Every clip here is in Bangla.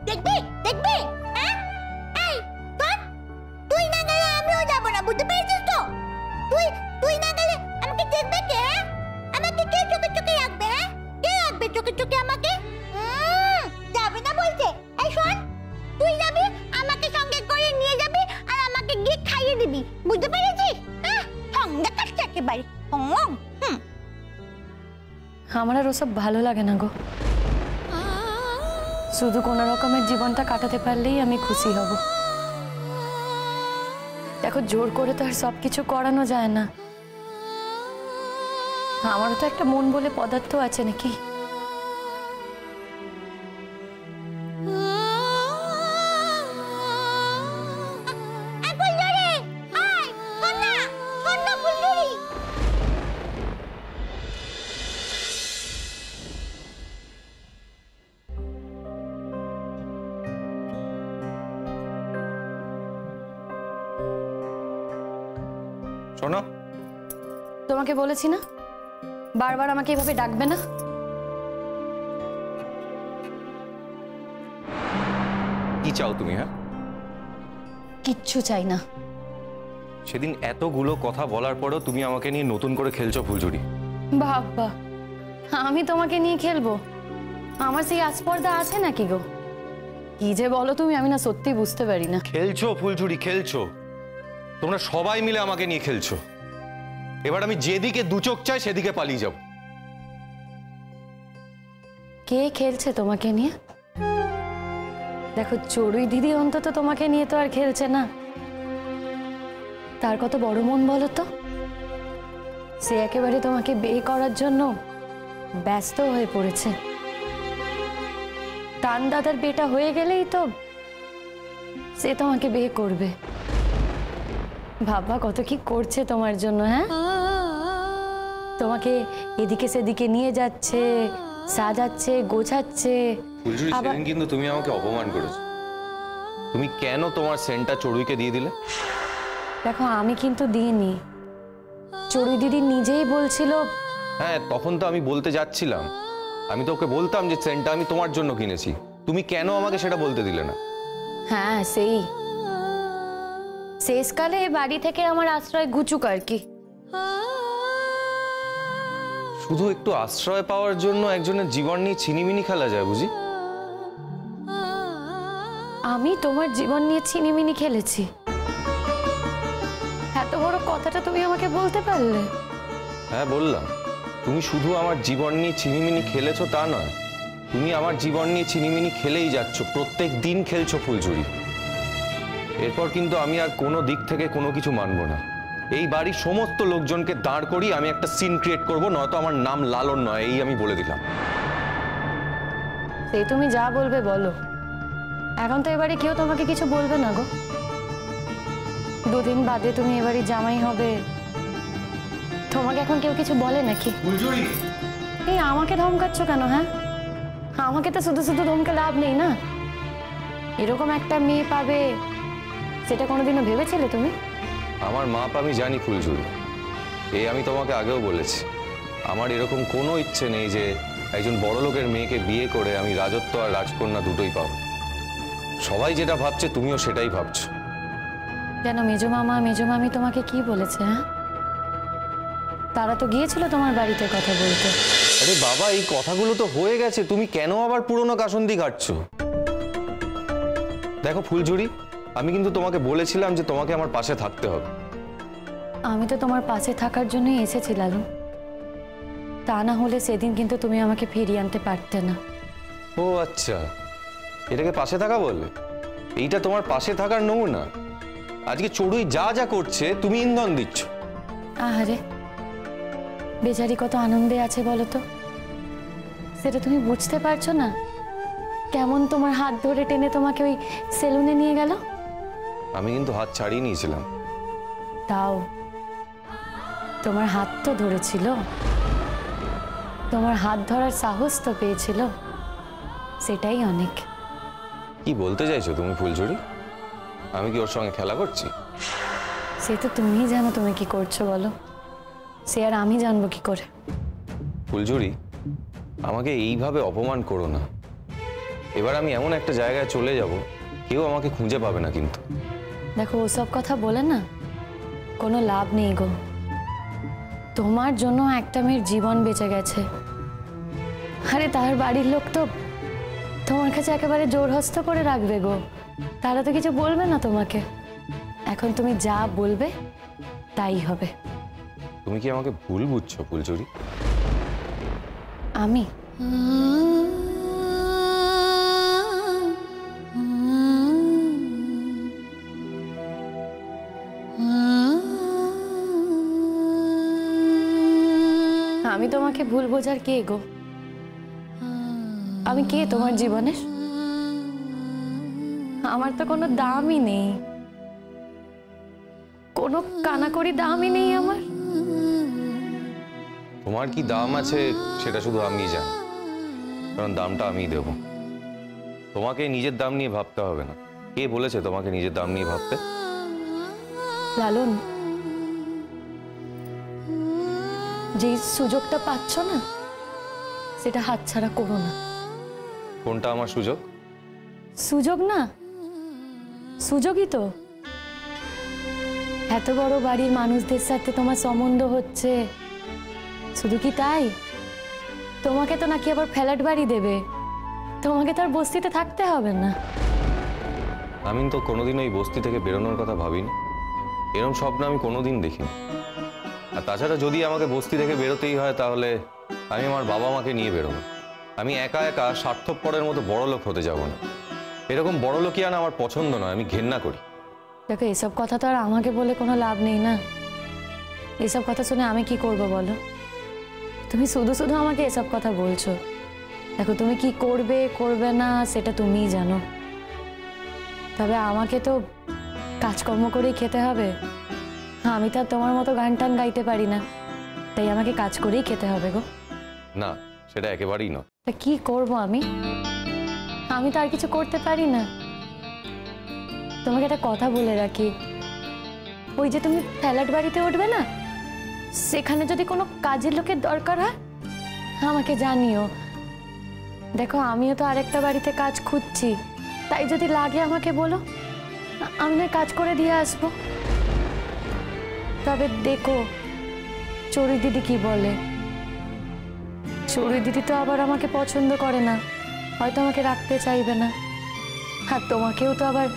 দেখবি দেখবি হ্যাঁ এই শোন, তুই না গেলে আমরাও যাবো না, বুঝতে পেরেছিস তো? তুই তুই না গেলে আমাকে দেখবে কে? আমাকে কে চোখে চোখে রাখবে? হ্যাঁ, কে রাখবে চোখে চোখে আমাকে? যাবে না বলছে। এই শোন, তুই যাবি, আমাকে সঙ্গে করে নিয়ে যাবি আর আমাকে গিয়ে খাইয়ে দিবি, বুঝতে পেরেছিস? হ্যাঁ, সঙ্গে কাটছে একেবারে। আমার আর ওসব ভালো লাগে না গো। শুধু কোনো রকমের জীবনটা কাটাতে পারলেই আমি খুশি হব। দেখো, জোর করে তো আর সবকিছু করানো যায় না। আমারও তো একটা মন বলে পদার্থ আছে নাকি? শোনো, তোমাকে বলেছি না বারবার আমাকে এভাবে ডাকবে না। কি চাও তুমি? হ্যাঁ, কিচ্ছু চাই না। সেদিন এতগুলো কথা বলার পরেও তুমি আমাকে নিয়ে নতুন করে খেলছো ফুলঝুরি। বাবা, আমি তোমাকে নিয়ে খেলবো? আমার সেই আস্পর্ধা আছে নাকি গো? কি যে বলো তুমি, আমি না সত্যি বুঝতে পারি না। খেলছো ফুলঝুরি, খেলছো। তোমরা সবাই মিলে আমাকে নিয়ে খেলছো। এবার আমি যেদিকে দু চোখ চাই সেদিকে পালিয়ে যাব। কে খেলছে তোমাকে নিয়ে? দেখো, চড়ুই দিদি অন্তত তোমাকে নিয়ে তো আর খেলছে না। তার কত বড় মন বলো তো। সে একেবারে তোমাকে বিয়ে করার জন্য ব্যস্ত হয়ে পড়েছে। তান দাদার বেটা হয়ে গেলেই তো সে তোমাকে বিয়ে করবে। ভাবা কত কি করছে তোমার জন্য। হ্যাঁ, তোমাকে এদিকে সেদিকে নিয়ে যাচ্ছে, সাজাচ্ছে, গোছাচ্ছে। সেদিন কিন্তু তুমি আমাকে অপমান করেছো। তুমি কেন তোমার সেন্টটা চড়ুইকে দিয়ে দিলে? দেখো, আমি কিন্তু দিইনি, চড়ুই দিদি নিজেই বলছিল। হ্যাঁ, তখন তো আমি বলতে যাচ্ছিলাম। আমি তো ওকে বলতাম যে সেন্টটা আমি তোমার জন্য কিনেছি। তুমি কেন আমাকে সেটা বলতে দিলে না? হ্যাঁ, সেই শেষকালে বাড়ি থেকে আমার আশ্রয় গুচুক আর কি। শুধু একটু আশ্রয় পাওয়ার জন্য একজনের জীবন নিয়ে ছিনিমিনি খেলা যায় বুঝি? আমি তোমার জীবন নিয়ে ছিনিমিনি খেলেছি? এত বড় কথাটা তুমি আমাকে বলতে পারলে? হ্যাঁ, বললাম। তুমি শুধু আমার জীবন নিয়ে ছিনিমিনি খেলেছো তা নয়, তুমি আমার জীবন নিয়ে ছিনিমিনি খেলেই যাচ্ছ। প্রত্যেক দিন খেলছো ফুলঝুরি। এরপর কিন্তু আমি আর কোনো দিক থেকে কোনো কিছু মানবো না। এই বাড়ির সমস্ত লোকজনকে দাঁড় করিয়ে আমি একটা সিন ক্রিয়েট করবো, নয়তো আমার নাম লালন নয়, এই আমি বলে দিলাম। সেই তুমি যা বলবে বলো। এখন তো এবারে কেউ তোমাকে কিছু বলবে না গো। দুদিন বাদে তুমি এবারে জামাই হবে, তোমাকে এখন কেউ কিছু বলে নাকি? এই আমাকে ধমকাচ্ছ কেন? হ্যাঁ, আমাকে তো শুধু শুধু ধমকে লাভ নেই না। এরকম একটা মেয়ে পাবে সেটা কোনোদিনও ভেবেছিলে তুমি? আমার মাপ আমি জানি ফুলঝুরি, এই আমি তোমাকে আগেও বলেছি। আমার এরকম কোনো ইচ্ছে নেই যে একজন বড় লোকের মেয়েকে বিয়ে করে আমি রাজত্ব আর রাজকন্যা দুটোই পাবো। সবাই যেটা ভাবছে তুমিও সেটাই ভাবছো। কেন, মেজো মামা মেজো মামি তোমাকে কি বলেছে? হ্যাঁ, তারা তো গিয়েছিল তোমার বাড়িতে কথা বলতে। আরে বাবা, এই কথাগুলো তো হয়ে গেছে, তুমি কেন আবার পুরনো কাসন্দি কাটছো? দেখো ফুলঝুরি, আমি কিন্তু তোমাকে বলেছিলাম যে তোমাকে আমার পাশে থাকতে হবে। আমি তো তোমার পাশে থাকার জন্যই এসেছি লালু। তা না হলে সেদিন কিন্তু তুমি আমাকে ফিরিয়ে আনতে পারতে না। ও আচ্ছা, এটাকে পাশে থাকা বলে? এইটা তোমার পাশে থাকার নমুনা? আজকে চড়ুই যা যা করছে তুমি ইন্ধন দিচ্ছ। আহারে, বেচারি কত আনন্দে আছে বলো তো। সেটা তুমি বুঝতে পারছো না? কেমন তোমার হাত ধরে টেনে তোমাকে ওই সেলুনে নিয়ে গেল। আমি কিন্তু হাত ছাড়িয়ে নিয়েছিলাম। তাও তোমার হাত তো ধরেছিল, তোমার হাত ধরার সাহস তো পেয়েছিল, সেটাই অনেক। কি বলতে চাইছো তুমি ফুলঝুরি? আমি কি ওর সঙ্গে খেলা করছি? সে তো তুমিই জানো তুমি কি করছো বলো, সে আর আমি জানবো কি করে? ফুলঝুরি, আমাকে এইভাবে অপমান করো না। এবার আমি এমন একটা জায়গায় চলে যাব, কেউ আমাকে খুঁজে পাবে না কিন্তু। দেখো ওসব কথা বলে না কোনো লাভ নেই গো। তোমার জন্য একটা মেয়ের জীবন বেঁচে গেছে, আরে তার বাড়ির লোক তো তোমার কাছে একেবারে জোরহস্ত করে রাখবে গো। তারা তো কিছু বলবে না তোমাকে। এখন তুমি যা বলবে তাই হবে। তুমি কি আমাকে ভুল বুঝছো ফুলচুরি? আমি আমি তোমাকে ভুল বোঝার কে গো? আমি কে তোমার জীবনে? আমার তো কোনো দামই নেই, কোনো কানাকড়ি দামই নেই আমার। তোমার কি দাম আছে সেটা শুধু আমি জানি, কারণ দামটা আমি দেব। তোমাকে নিজের দাম নিয়ে ভাবতে হবে না। কে বলেছে তোমাকে নিজের দাম নিয়ে ভাবতে? লালন, যে সুযোগটা পাচ্ছ না সেটা হাতছাড়া করো না। কোনটা আমার সুযোগ? সুযোগ না, সুযোগই তো। এত বড় বাড়ির মানুষদের সাথে তোমার সম্বন্ধ হচ্ছে, শুধু কি তাই? তোমাকে তো নাকি আবার ফ্ল্যাট বাড়ি দেবে, তোমাকে তো আর বস্তিতে থাকতে হবে না। আমি তো কোনোদিন ওই বস্তি থেকে বেরোনোর কথা ভাবিনি, এরকম স্বপ্ন আমি কোনোদিন দেখিনি। আর তাছাড়া যদি আমাকে বস্তি থেকে বেরোতেই হয় তাহলে আমি আমার বাবা মাকে নিয়ে বেরোবো। আমি একা একা স্বার্থপরের মতো বড়লোক হতে যাব না। এরকম বড়লোকিয়ানা আমার পছন্দ নয়, আমি ঘেন্না করি। দেখো এসব কথা তো আর আমাকে বলে কোনো লাভ নেই না। এসব কথা শুনে আমি কি করব বলো? তুমি শুধু শুধু আমাকে এসব কথা বলছো। দেখো তুমি কি করবে করবে না সেটা তুমিই জানো, তবে আমাকে তো কাজকর্ম করেই খেতে হবে। আমি তো আর তোমার মতো গান টান গাইতে পারি না, তাই আমাকে কাজ করেই খেতে হবে গো। না, সেটা একেবারেই নয়। তা কি করব আমি? আমি তো আর কিছু করতে পারি না। তোমাকে একটা কথা বলে রাখি, ওই যে তুমি ফ্ল্যাট বাড়িতে উঠবে না, সেখানে যদি কোনো কাজের লোকের দরকার হয় আমাকে জানিও। দেখো আমিও তো আরেকটা বাড়িতে কাজ খুঁজছি, তাই যদি লাগে আমাকে বলো, আমি না কাজ করে দিয়ে আসবো। তবে দেখো চড়ুই দিদি কি বলে। চড়ুই দিদি তো আবার আমাকে পছন্দ করে না, হয়তো আমাকে রাখতে চাইবে না। আর তোমাকেও তো আবার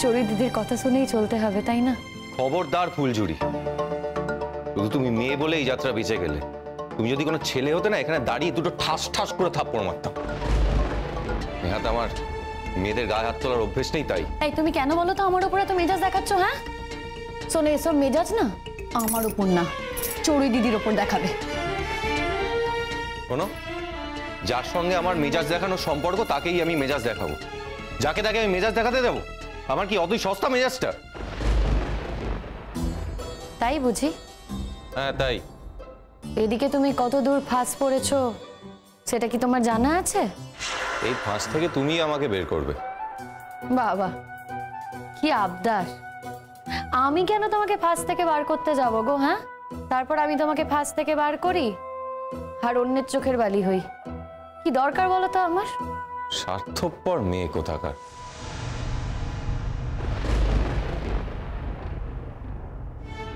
চড়ুই দিদির কথা শুনেই চলতে হবে, তাই না? খবরদার ফুলঝুরি, শুধু তুমি মেয়ে বলে এই যাত্রা বেঁচে গেলে। তুমি যদি কোনো ছেলে হতে না, এখানে দাঁড়িয়ে দুটো ঠাস ঠাস করে থাপ্পড় মারতাম। নেহাত আমার মেয়েদের গায়ে হাত তোলার অভ্যেস নেই, তাই। তাই তুমি কেন বলো তো আমার উপরে তো মেজাজ দেখাচ্ছ? হ্যাঁ শোনো, এসব মেজাজ না আমার উপর না, চড়ুই দিদির ওপর দেখাবে। শোনো, যার সঙ্গে আমার মেজাজ দেখানোর সম্পর্ক তাকেই আমি মেজাজ দেখাবো। যাকে তাকে আমি মেজাজ দেখাতে দেবো? আমার কি অতই সস্তা মেজাজটা? তাই বুঝি? হ্যাঁ তাই। এদিকে তুমি কত দূর ফাঁস পড়েছো সেটা কি তোমার জানা আছে? এই ফাঁস থেকে তুমি আমাকে বের করবে। বাবা কি আবদার! আমি কেন তোমাকে ফাঁস থেকে বার করতে যাব গো? হ্যাঁ, তারপর আমি তোমাকে ফাঁস থেকে বার করি আর অন্যের চোখের বালি হই? কি দরকার বলো তো আমার? স্বার্থপর মেয়ে কোথাকার।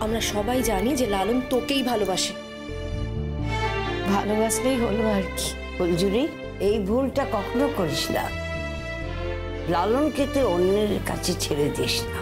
আমরা সবাই জানি যে লালন তোকেই ভালোবাসে। ভালোবাসলেই হলো আর কি। ফুলঝুরি, এই ভুলটা কখনো করিস না। লালনকে তুই অন্যের কাছে ছেড়ে দিস না।